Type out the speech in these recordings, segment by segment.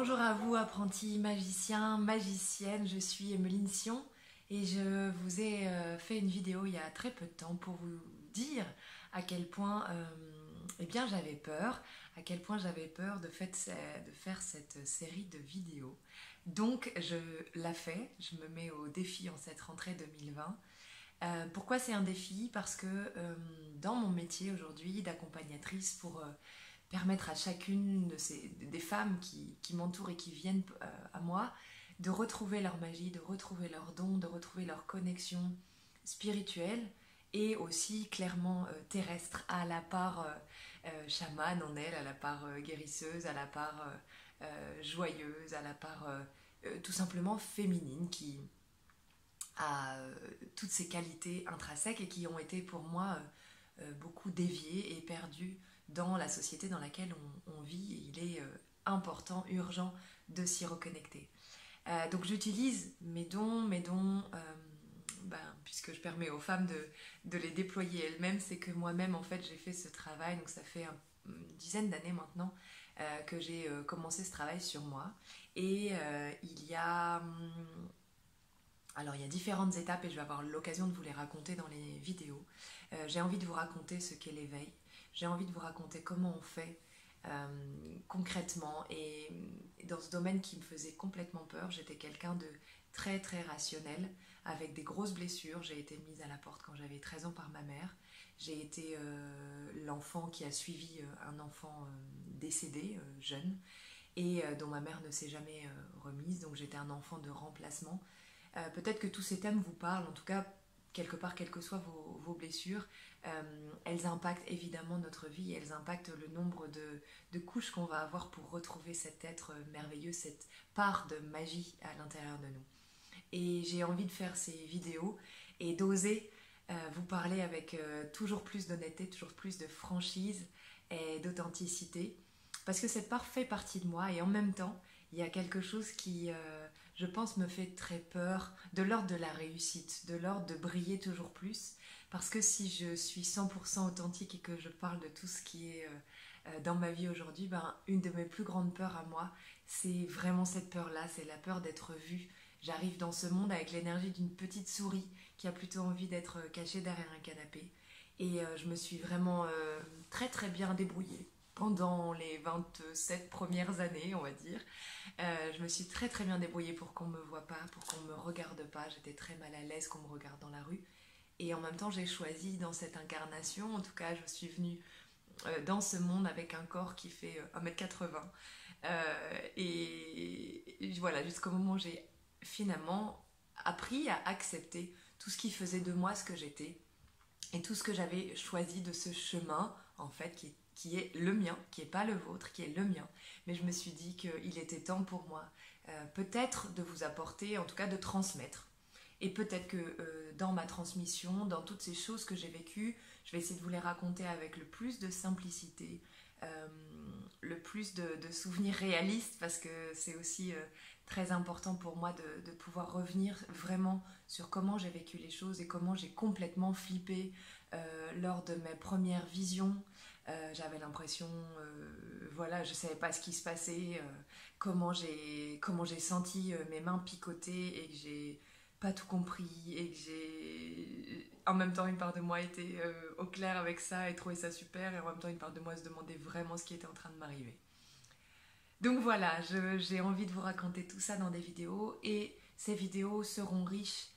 Bonjour à vous apprentis magiciens, magiciennes, je suis Emeline Sion et je vous ai fait une vidéo il y a très peu de temps pour vous dire à quel point eh bien, j'avais peur, à quel point j'avais peur de faire cette série de vidéos. Donc je la fais, je me mets au défi en cette rentrée 2020. Pourquoi c'est un défi? Parce que dans mon métier aujourd'hui d'accompagnatrice pour permettre à chacune des femmes qui m'entourent et qui viennent à moi de retrouver leur magie, de retrouver leur don, de retrouver leur connexion spirituelle et aussi clairement terrestre, à la part chamane en elle, à la part guérisseuse, à la part joyeuse, à la part tout simplement féminine qui a toutes ces qualités intrinsèques et qui ont été pour moi beaucoup déviées et perdues dans la société dans laquelle on vit. Et il est important, urgent de s'y reconnecter. Donc j'utilise mes dons, puisque je permets aux femmes de les déployer elles-mêmes. C'est que moi-même en fait j'ai fait ce travail, donc ça fait une dizaine d'années maintenant que j'ai commencé ce travail sur moi. Et alors il y a différentes étapes et je vais avoir l'occasion de vous les raconter dans les vidéos. J'ai envie de vous raconter ce qu'est l'éveil. J'ai envie de vous raconter comment on fait concrètement. Et dans ce domaine qui me faisait complètement peur, j'étais quelqu'un de très très rationnel, avec des grosses blessures. J'ai été mise à la porte quand j'avais 13 ans par ma mère. J'ai été l'enfant qui a suivi un enfant décédé, jeune, et dont ma mère ne s'est jamais remise. Donc j'étais un enfant de remplacement. Peut-être que tous ces thèmes vous parlent, en tout cas, quelque part, quelles que soient vos blessures, elles impactent évidemment notre vie, elles impactent le nombre de couches qu'on va avoir pour retrouver cet être merveilleux, cette part de magie à l'intérieur de nous. Et j'ai envie de faire ces vidéos et d'oser vous parler avec toujours plus d'honnêteté, toujours plus de franchise et d'authenticité, parce que cette part fait partie de moi et en même temps, il y a quelque chose qui, je pense, me fait très peur, de l'ordre de la réussite, de l'ordre de briller toujours plus, parce que si je suis 100% authentique et que je parle de tout ce qui est dans ma vie aujourd'hui, une de mes plus grandes peurs à moi, c'est vraiment cette peur-là, c'est la peur d'être vue. J'arrive dans ce monde avec l'énergie d'une petite souris qui a plutôt envie d'être cachée derrière un canapé. Et je me suis vraiment très très bien débrouillée pendant les 27 premières années, on va dire. Je me suis très très bien débrouillée pour qu'on ne me voie pas, pour qu'on ne me regarde pas. J'étais très mal à l'aise qu'on me regarde dans la rue. Et en même temps, j'ai choisi dans cette incarnation, en tout cas, je suis venue dans ce monde avec un corps qui fait 1m80. Et voilà, jusqu'au moment où j'ai finalement appris à accepter tout ce qui faisait de moi ce que j'étais et tout ce que j'avais choisi de ce chemin, en fait, qui est le mien, qui n'est pas le vôtre, qui est le mien. Mais je me suis dit qu'il était temps pour moi, peut-être de vous apporter, en tout cas de transmettre. Et peut-être que dans ma transmission, dans toutes ces choses que j'ai vécues, je vais essayer de vous les raconter avec le plus de simplicité, le plus de souvenirs réalistes, parce que c'est aussi très important pour moi de pouvoir revenir vraiment sur comment j'ai vécu les choses et comment j'ai complètement flippé lors de mes premières visions. J'avais l'impression, voilà, je savais pas ce qui se passait, comment j'ai senti mes mains picoter et que j'ai pas tout compris et que j'ai en même temps une part de moi était au clair avec ça et trouvait ça super, et en même temps une part de moi se demandait vraiment ce qui était en train de m'arriver. Donc voilà, j'ai envie de vous raconter tout ça dans des vidéos, et ces vidéos seront riches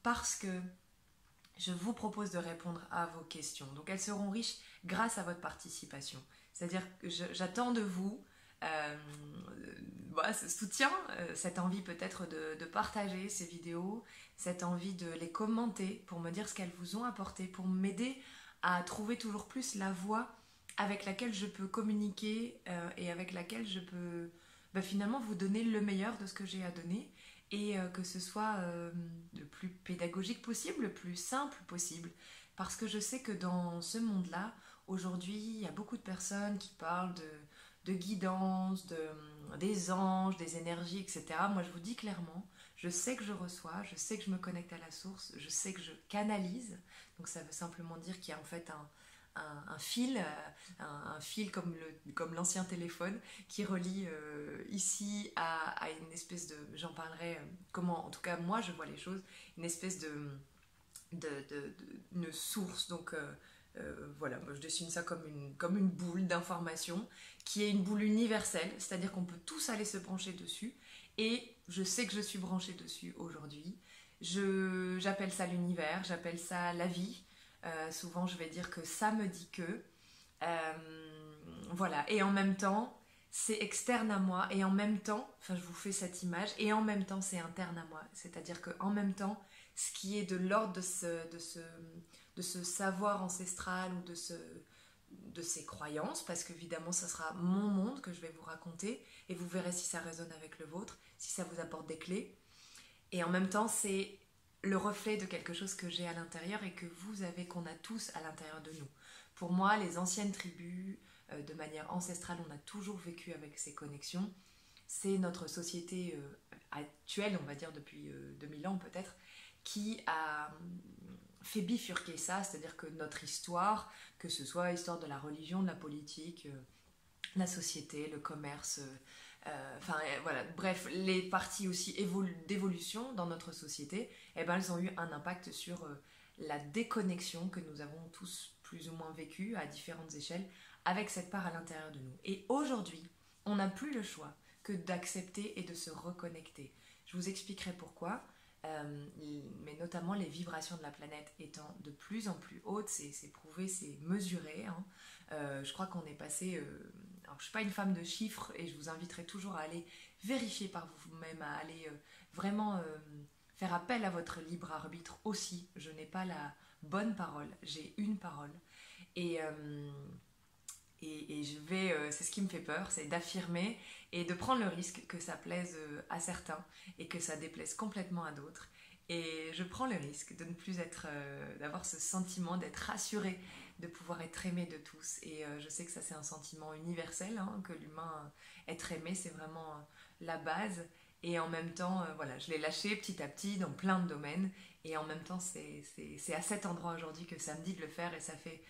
parce que je vous propose de répondre à vos questions. Donc elles seront riches grâce à votre participation. C'est-à-dire que j'attends de vous ce soutien, cette envie peut-être de partager ces vidéos, cette envie de les commenter pour me dire ce qu'elles vous ont apporté, pour m'aider à trouver toujours plus la voie avec laquelle je peux communiquer et avec laquelle je peux finalement vous donner le meilleur de ce que j'ai à donner, et que ce soit le plus pédagogique possible, le plus simple possible. Parce que je sais que dans ce monde-là, aujourd'hui, il y a beaucoup de personnes qui parlent de guidance, des anges, des énergies, etc. Moi, je vous dis clairement, je sais que je reçois, je sais que je me connecte à la source, je sais que je canalise. Donc ça veut simplement dire qu'il y a en fait un fil, un fil comme l'ancien téléphone qui relie ici à une espèce de, j'en parlerai, comment en tout cas moi je vois les choses, une espèce une source. Donc voilà, moi je dessine ça comme une boule d'information qui est une boule universelle, c'est-à-dire qu'on peut tous aller se brancher dessus. Et je sais que je suis branchée dessus aujourd'hui. J'appelle ça l'univers, j'appelle ça la vie. Souvent je vais dire que ça me dit que. Voilà, et en même temps, c'est externe à moi, et en même temps, enfin je vous fais cette image, et en même temps c'est interne à moi. C'est-à-dire qu'en même temps, ce qui est de l'ordre de ce savoir ancestral ou de ces croyances, parce qu'évidemment ça sera mon monde que je vais vous raconter, et vous verrez si ça résonne avec le vôtre, si ça vous apporte des clés. Et en même temps, c'est le reflet de quelque chose que j'ai à l'intérieur et que vous avez, qu'on a tous à l'intérieur de nous. Pour moi, les anciennes tribus, de manière ancestrale, on a toujours vécu avec ces connexions. C'est notre société actuelle, on va dire depuis 2000 ans peut-être, qui a fait bifurquer ça, c'est-à-dire que notre histoire, que ce soit l'histoire de la religion, de la politique, la société, le commerce, enfin voilà, bref, les parties aussi d'évolution dans notre société, eh ben, elles ont eu un impact sur la déconnexion que nous avons tous plus ou moins vécue à différentes échelles avec cette part à l'intérieur de nous. Et aujourd'hui, on n'a plus le choix que d'accepter et de se reconnecter. Je vous expliquerai pourquoi. Mais notamment les vibrations de la planète étant de plus en plus hautes, c'est prouvé, c'est mesuré. Hein. Je crois qu'on est passé... alors je ne suis pas une femme de chiffres et je vous inviterai toujours à aller vérifier par vous-même, à aller vraiment faire appel à votre libre arbitre aussi. Je n'ai pas la bonne parole, j'ai une parole. Et je vais, c'est ce qui me fait peur, c'est d'affirmer et de prendre le risque que ça plaise à certains et que ça déplaise complètement à d'autres. Et je prends le risque de ne plus être, d'avoir ce sentiment d'être rassurée, de pouvoir être aimée de tous. Et je sais que ça c'est un sentiment universel, hein, que l'humain, être aimé, c'est vraiment la base. Et en même temps, voilà, je l'ai lâché petit à petit dans plein de domaines. Et en même temps, c'est à cet endroit aujourd'hui que ça me dit de le faire et ça fait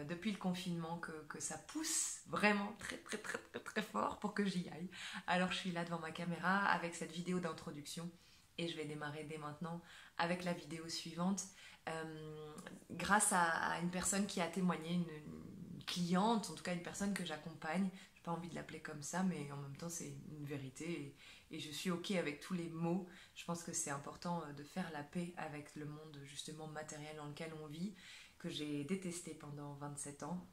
depuis le confinement que ça pousse vraiment très très très très très fort pour que j'y aille. Alors je suis là devant ma caméra avec cette vidéo d'introduction et je vais démarrer dès maintenant avec la vidéo suivante. Grâce à une personne qui a témoigné, une cliente, en tout cas une personne que j'accompagne, j'ai pas envie de l'appeler comme ça, mais en même temps c'est une vérité et je suis ok avec tous les mots. Je pense que c'est important de faire la paix avec le monde justement matériel dans lequel on vit, que j'ai détesté pendant 27 ans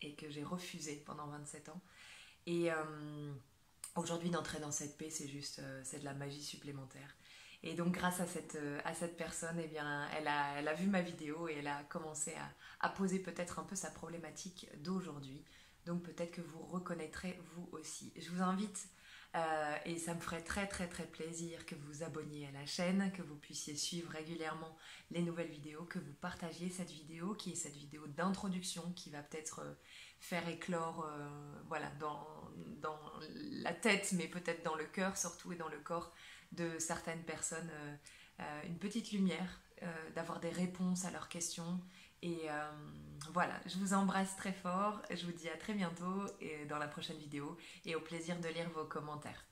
et que j'ai refusé pendant 27 ans. Et aujourd'hui, d'entrer dans cette paix, c'est de la magie supplémentaire. Et donc, grâce à cette personne, eh bien, elle a vu ma vidéo et elle a commencé à poser peut-être un peu sa problématique d'aujourd'hui. Donc, peut-être que vous reconnaîtrez vous aussi. Je vous invite, et ça me ferait très très très plaisir que vous vous abonniez à la chaîne, que vous puissiez suivre régulièrement les nouvelles vidéos, que vous partagiez cette vidéo, qui est cette vidéo d'introduction qui va peut-être faire éclore voilà, dans la tête, mais peut-être dans le cœur surtout et dans le corps de certaines personnes, une petite lumière, d'avoir des réponses à leurs questions. Et voilà, je vous embrasse très fort, je vous dis à très bientôt et dans la prochaine vidéo et au plaisir de lire vos commentaires.